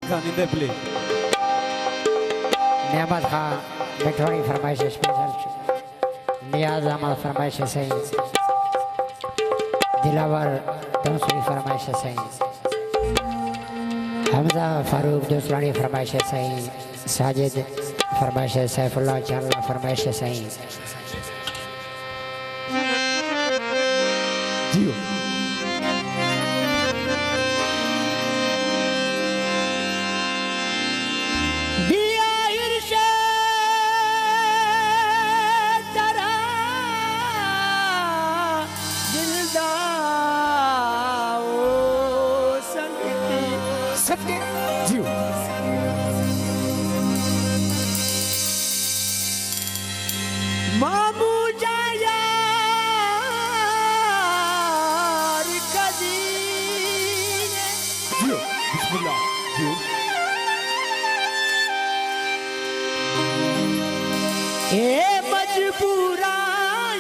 खान इन play नेमत खान मिठवाड़ी फरमाइश special नियाज अहमद फरमाइश सही दिलावर दूसरी फरमाइश सही हमजा फारूक दूसरी फरमाइश सही साजिद फरमाइश सैफुल्लाह चांदला फरमाइश सही जियो जियो मामू जाया कदी जियो बिस्मिल्लाह जियो ए मजबूरा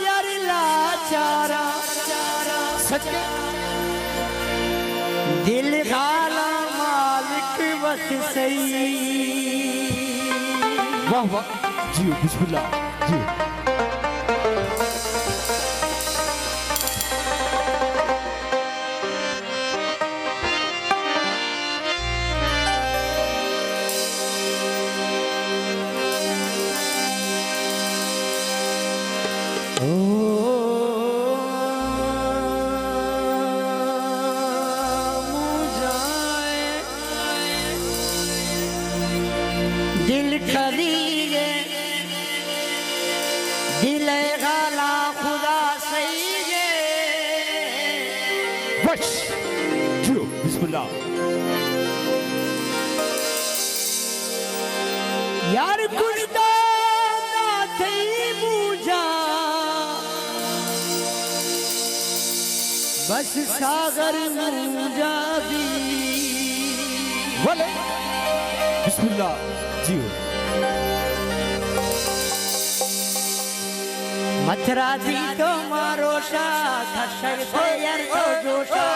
यार लाचारा सच दिल गाला मालिक वत सही वाह वाह जियो बिस्मिल्लाह जियो दिल खरीगे दिल गाला खुदा सही गे वश जियो बिस्मिल्लाह यार कुर्दा ना थई मुझा बस सागर मुझा भी वले बिस्मिल्लाह जियो मथुरा दी तो मारो शाह खशर से यार तो जोशा